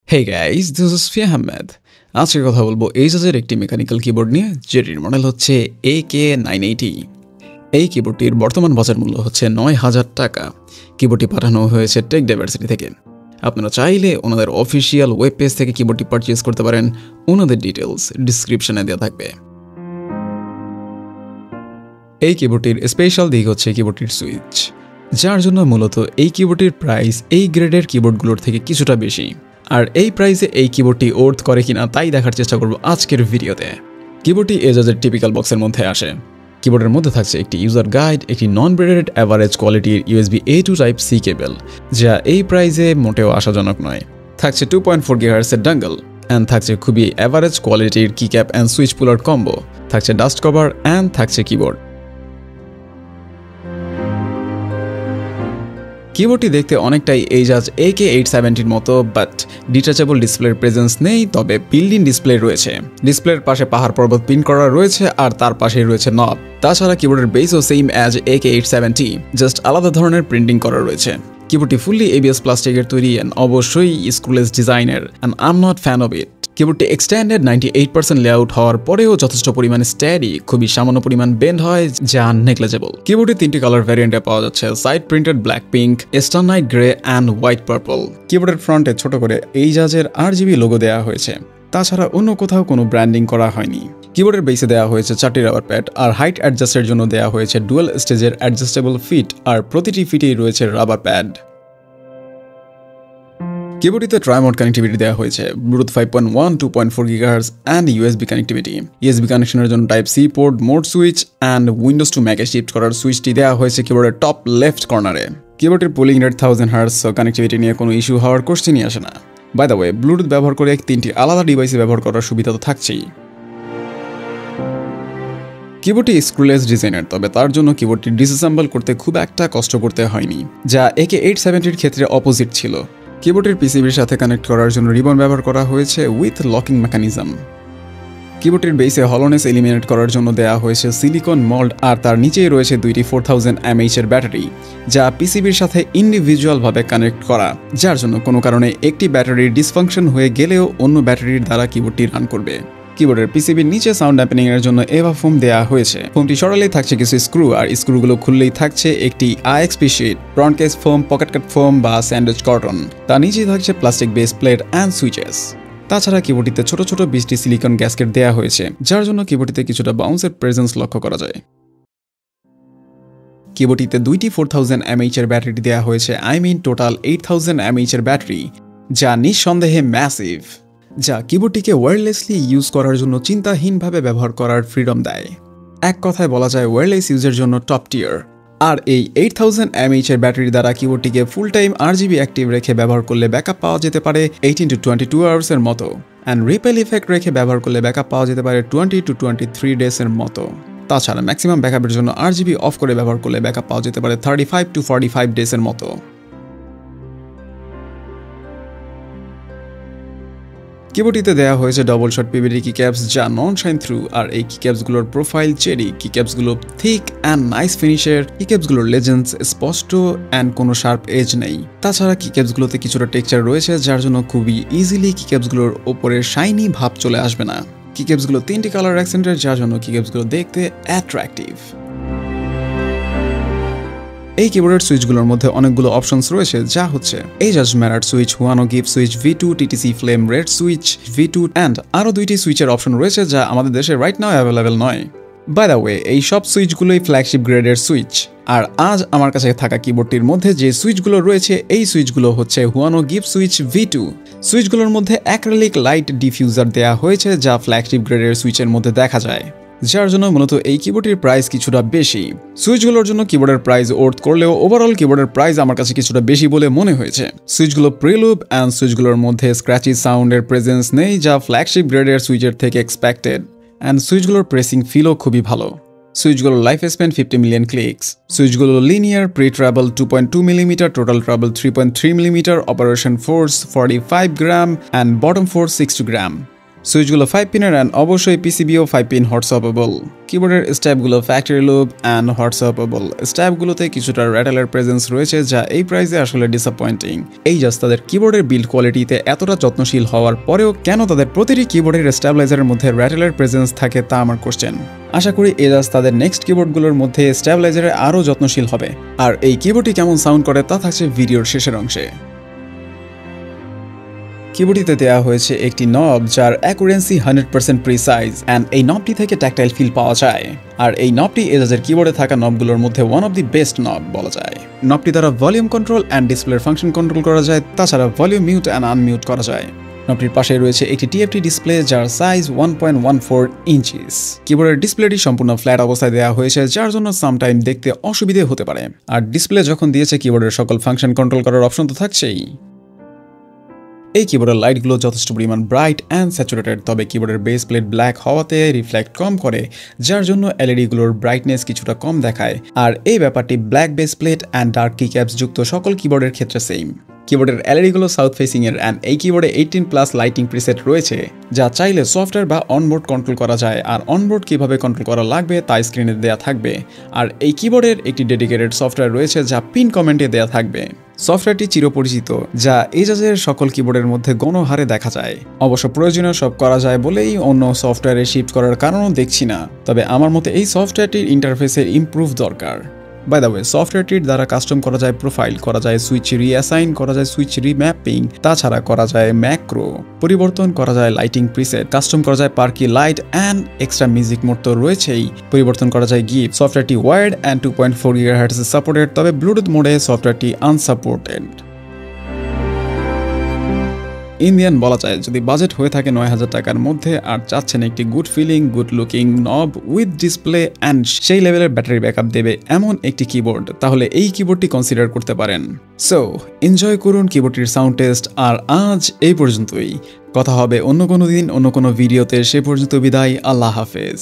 Hey guys, this is Fia Ahmed. আজকে কথা বলবো এইজাজের একটি মেকানিক্যাল কিবোর্ড নিয়ে, যেটির মডেল হচ্ছে AK980। এই কিবোর্ডটির বর্তমান বাজার মূল্য হচ্ছে ৯,০০০ টাকা। কিবোর্ডটি পাঠানো হয়েছে টেক ডাইভার্সিটি থেকে। আপনারা চাইলে ওনাদের অফিসিয়াল ওয়েব পেজ থেকে কিবোর্ডটি পারচেজ করতে পারেন। ওনাদের ডিটেলস ডিসক্রিপশনে দেওয়া থাকবে। এই কিবোর্ডটির স্পেশাল দিক হচ্ছে কিবোর্ডটির সুইচ, যার জন্য মূলত এই কিবোর্ডটির প্রাইস এই গ্রেডের কিবোর্ডগুলোর থেকে কিছুটা বেশি। আর এই প্রাইসে এই কিবোর্ডটি ওর্থ করে কিনা তাই দেখার চেষ্টা করব আজকের ভিডিওতে। কিবোর্ডটি এজাজের টিপিক্যাল বক্সের মধ্যে আসে। কিবোর্ডের মধ্যে থাকছে একটি ইউজার গাইড, একটি নন ব্রেডেড অ্যাভারেজ কোয়ালিটির USB A to Type C কেবল, যা এই প্রাইসে মোটেও আশাজনক নয়। থাকছে 2.4 GHz এর ডাঙ্গল, অ্যান্ড থাকছে খুবই অ্যাভারেজ কোয়ালিটির কিক্যাপ অ্যান্ড সুইচ পুলার কম্বো, থাকছে ডাস্ট কভার অ্যান্ড থাকছে কিবোর্ড। কিবোর্ডটি দেখতে অনেকটাই এইজাজ AK870-র মতো, বাট ডিটাচেবল ডিসপ্লের প্রেজেন্স নেই, তবে বিল্ড ইন ডিসপ্লে রয়েছে। ডিসপ্লের পাশে পাহাড় পর্বত পিন করা রয়েছে, আর তার পাশেই রয়েছে নব। তাছাড়া কিবোর্ডের বেসও সেম অ্যাজ AK870, জাস্ট আলাদা ধরনের প্রিন্টিং করা রয়েছে। কিবোর্ডটি ফুললি ABS প্লাস্টিকের তৈরি অ্যান্ড অবশ্যই স্ক্রুলেস ডিজাইনের, and I am not fan of it. কিবোর্ডটি এক্সটেন্ডেড 98% লেআউট হওয়ার পরেও যথেষ্ট পরিমাণে স্ট্যাডি, খুবই সামান্য পরিমাণ বেন্ড হয়, যা নেগলেজেবল। কিবোর্ডে 3টি কালার ভ্যারিয়েন্টে পাওয়া যাচ্ছে: side printed black pink, starnight grey and white purple. কিবোর্ডের ফ্রন্টে ছোট করে এইজাজের RGB লোগো দেওয়া হয়েছে। তাছাড়া অন্য কোথাও কোনো ব্র্যান্ডিং করা হয়নি। কিবোর্ডের বেসে দেওয়া হয়েছে 4টি রাবার প্যাড, আর হাইট অ্যাডজাস্টের জন্য দেওয়া হয়েছে ডুয়াল স্টেজের অ্যাডজাস্টেবল ফিট, আর প্রতিটি ফিটেই রয়েছে রাবার প্যাড। কিবোর্ডটিতে ট্রাইমোড কানেক্টিভিটি দেওয়া হয়েছে, Bluetooth 5.1, 2.4 GHz and USB connectivity. USB কানেকশনের জন্য type C port, mode switch and Windows to ম্যাকে শিফট করার সুইচটি দেওয়া হয়েছে কিবোর্ডের টপ লেফট কর্নারে। কিবোর্ডের polling rate 1000 Hz, so connectivity নিয়ে কোনো ইস্যু হওয়ার কোশ্চেনই আসে না। বাই দ্য ওয়ে, ব্লুটুথ ব্যবহার করে 3টি আলাদা ডিভাইসে ব্যবহার করার সুবিধা তো থাকছেই। কিবোর্ডটি স্ক্রুলেস ডিজাইনের, তবে তার জন্য কিবোর্ডটি ডিসঅ্যাসেম্বল করতে খুব একটা কষ্ট করতে হয়নি, যা AK870-র ক্ষেত্রে অপোজিট ছিল। কিবোর্ডের পিসিবির সাথে কানেক্ট করার জন্য রিবন ব্যবহার করা হয়েছে উইথ লকিং মেকানিজম। কিবোর্ডের বেসে হলোনেস এলিমিনেট করার জন্য দেওয়া হয়েছে সিলিকন মোল্ড, আর তার নিচেই রয়েছে 2টি 4000 mAh এর ব্যাটারি, যা পিসিবির সাথে ইন্ডিভিজুয়ালভাবে কানেক্ট করা, যার জন্য কোনো কারণে একটি ব্যাটারির ডিসফাংশন হয়ে গেলেও অন্য ব্যাটারির দ্বারা কিবোর্ডটি রান করবে। কিবোর্ডের পিসিবির নিচে সাউন্ড ড্যাম্পেনিং এর জন্য এভা ফোম দেওয়া হয়েছে। ফোমটি সরালেই থাকছে কিছু স্ক্রু, আর স্ক্রুগুলো খুললেই থাকছে একটি IXP sheet, front case foam, pocket cut foam বা স্যান্ডউইচ কটন। তার নিচেই থাকছে plastic base plate and switches. তাছাড়া কিবোর্ডটিতে ছোট ছোট 20টি সিলিকন গ্যাসকেট দেওয়া হয়েছে, যার জন্য কিবোর্ডটিতে কিছুটা বাউন্সের প্রেজেন্স লক্ষ্য করা যায়। কিবোর্ডটিতে 2টি 4000 mAh এর ব্যাটারি দেওয়া হয়েছে, টোটাল 8000 mAh এর ব্যাটারি, যা নিঃসন্দেহে ম্যাসিভ, যা কিবোর্ডটিকে ওয়্যারলেসলি ইউজ করার জন্য চিন্তাহীনভাবে ব্যবহার করার ফ্রিডম দেয়। এক কথায় বলা যায় ওয়্যারলেস ইউজের জন্য টপ টিয়ার। আর এই 8000 mAh এর ব্যাটারি দ্বারা কিবোর্ডটিকে ফুল টাইম RGB অ্যাক্টিভ রেখে ব্যবহার করলে ব্যাকআপ পাওয়া যেতে পারে 18 to 22 আওয়ার্স এর মতো, অ্যান্ড রিপেল ইফেক্ট রেখে ব্যবহার করলে ব্যাকআপ পাওয়া যেতে পারে 20 to 23 ডেজ এর মতো। তাছাড়া ম্যাক্সিমাম ব্যাকআপের জন্য RGB অফ করে ব্যবহার করলে ব্যাকআপ পাওয়া যেতে পারে 35 to 45 ডেজ এর মতো। কিবোর্ডটিতে দেওয়া হয়েছে ডবল শট PVD কিক্যাপস, যা নন শাইন থ্রু, আর এই কিক্যাপসগুলোর প্রোফাইল চেরি। কিক্যাপসগুলো থিক অ্যান্ড নাইস ফিনিশের। কিক্যাপসগুলোর লেজেন্ডস স্পষ্ট অ্যান্ড কোনো শার্প এজ নেই। তাছাড়া কিক্যাপসগুলোতে কিছুটা টেক্সচার রয়েছে, যার জন্য খুবই ইজিলি কিক্যাপসগুলোর ওপরে শাইনি ভাব চলে আসবে না। কিক্যাপসগুলো 3টি কালার অ্যাকসেন্টের, যার জন্য কিক্যাপসগুলো দেখতে অ্যাট্রাকটিভ। এই কিবোর্ডের সুইচগুলোর মধ্যে অনেকগুলো অপশনস রয়েছে, যা হচ্ছে এইজাজ ম্যারার switch, Huano gift switch, V2, TTC flame red switch, V2 and আরও 2টি সুইচের অপশন রয়েছে, যা আমাদের দেশে রাইট নাও অ্যাভেলেবেল নয়। বাই দ্য ওয়ে, এই সব সুইচগুলোই ফ্ল্যাগশিপ গ্রেডের সুইচ। আর আজ আমার কাছে থাকা কিবোর্ডটির মধ্যে যে সুইচগুলো রয়েছে, এই সুইচগুলো হচ্ছে হুয়ানো গিফট সুইচ V2। সুইচগুলোর মধ্যে অ্যাক্রিলিক লাইট ডিফিউজার দেওয়া হয়েছে, যা ফ্ল্যাগশিপ গ্রেডের সুইচের মধ্যে দেখা যায়, যার জন্য মূলত এই কিবোর্ডটির প্রাইস কিছুটা বেশি। সুইচগুলোর জন্য কিবোর্ডের প্রাইস ওর্থ করলেও ওভারঅল কিবোর্ডের প্রাইস আমার কাছে কিছুটা বেশি বলে মনে হয়েছে। সুইচগুলো প্রিলুপ অ্যান্ড সুইচগুলোর মধ্যে স্ক্র্যাচি সাউন্ডের প্রেজেন্স নেই, যা ফ্ল্যাগশিপ গ্রেডের সুইচের থেকে এক্সপেক্টেড, অ্যান্ড সুইচগুলোর প্রেসিং ফিলও খুবই ভালো। সুইচগুলোর লাইফ স্প্যান 50 মিলিয়ন ক্লিকস। সুইচগুলো linear, pre travel 2.2 millimetre, total travel 3.3 millimetre, operation force 45 gram and bottom force 60 gram. সুইচগুলো 5 পিনের অ্যান্ড অবশ্যই পিসিবিও 5 পিন হট সোয়াপেবল। কিবোর্ডের স্ট্যাপগুলো factory lube and hot swappable. স্ট্যাপগুলোতে কিছুটা র্যাটেলের প্রেজেন্স রয়েছে যা এই প্রাইসে আসলে ডিসঅ্যাপয়েন্টিং। এই জাস্ট তাদের কিবোর্ডের বিল্ড কোয়ালিটিতে এতটা যত্নশীল হওয়ার পরেও কেন তাদের প্রতিটি কিবোর্ডের স্ট্যাবিলাইজারের মধ্যে র্যাটেলের প্রেজেন্স থাকে তা আমার কোশ্চেন। আশা করি এজাজ তাদের নেক্সট কিবোর্ডগুলোর মধ্যে স্ট্যাবিলাইজারে আরও যত্নশীল হবে। আর এই কিবোর্ডটি কেমন সাউন্ড করে তা থাকছে ভিডিওর শেষের অংশে। কিবোর্ডটিতে দেওয়া হয়েছে একটি নব যার অ্যাকুরেন্সি 100% প্রিসাইজ অ্যান্ড এই নবটি থেকে ট্যাকটাইল ফিল পাওয়া যায়। আর এই নবটি এজাজের কিবোর্ডে থাকা নবগুলোর মধ্যে ওয়ান অফ দি বেস্ট নব বলা যায়। নবটি দ্বারা ভলিউম কন্ট্রোল অ্যান্ড ডিসপ্লের ফাংশন কন্ট্রোল করা যায়, তাছাড়া ভলিউম মিউট অ্যান্ড আনমিউট করা যায়। নবটির পাশে রয়েছে একটি টিএফটি ডিসপ্লে যার সাইজ 1.14 ইঞ্চিস। কিবোর্ডের ডিসপ্লেটি সম্পূর্ণ ফ্ল্যাট অবস্থায় দেওয়া হয়েছে যার জন্য সামটাইম দেখতে অসুবিধে হতে পারে। আর ডিসপ্লে যখন দিয়েছে কিবোর্ডের সকল ফাংশন কন্ট্রোল করার অপশন তো থাকছেই। এই কিবোর্ডের লাইটগুলো যথেষ্ট পরিমাণ ব্রাইট অ্যান্ড স্যাচুরেটেড, তবে কিবোর্ডের বেস প্লেট ব্ল্যাক হওয়াতে রিফ্লেক্ট কম করে যার জন্য এলইডিগুলোর ব্রাইটনেস কিছুটা কম দেখায়। আর এই ব্যাপারটি black base plate and dark কি ক্যাপস যুক্ত সকল কিবোর্ডের ক্ষেত্রে সেম। কিবোর্ডের এলইডিগুলো সাউথ ফেসিং এর অ্যান্ড এই কিবোর্ডে 18+ লাইটিং প্রিসেট রয়েছে যা চাইলে সফটওয়্যার বা অনবোর্ড কন্ট্রোল করা যায়। আর অনবোর্ড কিভাবে কন্ট্রোল করা লাগবে তা স্ক্রিনে দেওয়া থাকবে। আর এই কিবোর্ডের একটি ডেডিকেটেড সফটওয়্যার রয়েছে যা পিন কমেন্টে দেওয়া থাকবে। সফটওয়্যারটি চিরপরিচিত যা এজাজের সকল কিবোর্ডের মধ্যে গণহারে দেখা যায়। অবশ্য প্রয়োজনীয় সব করা যায় বলেই অন্য সফটওয়্যারে শিফট করার কারণও দেখছি না, তবে আমার মতে এই সফটওয়্যারটির ইন্টারফেসের ইমপ্রুভ দরকার। বাই দ্য ওয়ে, সফটওয়্যারটির দ্বারা কাস্টম করা যায় প্রোফাইল, করা যায় সুইচ রিঅ্যাসাইন, করা যায় সুইচ রিম্যাপিং, তাছাড়া করা যায় ম্যাক্রো পরিবর্তন, করা যায় লাইটিং প্রিসেট, কাস্টম করা যায় পার্কি light and extra music mode তো রয়েছেই, পরিবর্তন করা যায় গিফট। সফটওয়্যারটি ওয়ার্ড অ্যান্ড 2.4 GHz সাপোর্টেড, তবে ব্লুটুথ মোডে সফটওয়্যারটি আনসাপোর্টেড। ইন্ডিয়ান বলা যায় যদি বাজেট হয়ে থাকে 9,000 টাকার মধ্যে আর চাচ্ছেন একটি গুড ফিলিং, গুড লুকিং নব উইথ ডিসপ্লে অ্যান্ড সেই লেভেলের ব্যাটারি ব্যাকআপ দেবে এমন একটি কিবোর্ড, তাহলে এই কিবোর্ডটি কনসিডার করতে পারেন। সো এনজয় করুন কিবোর্ডটির সাউন্ড টেস্ট। আর আজ এই পর্যন্তই, কথা হবে অন্য কোনো দিন অন্য কোনো ভিডিওতে। সে পর্যন্ত বিদায়, আল্লাহ হাফেজ।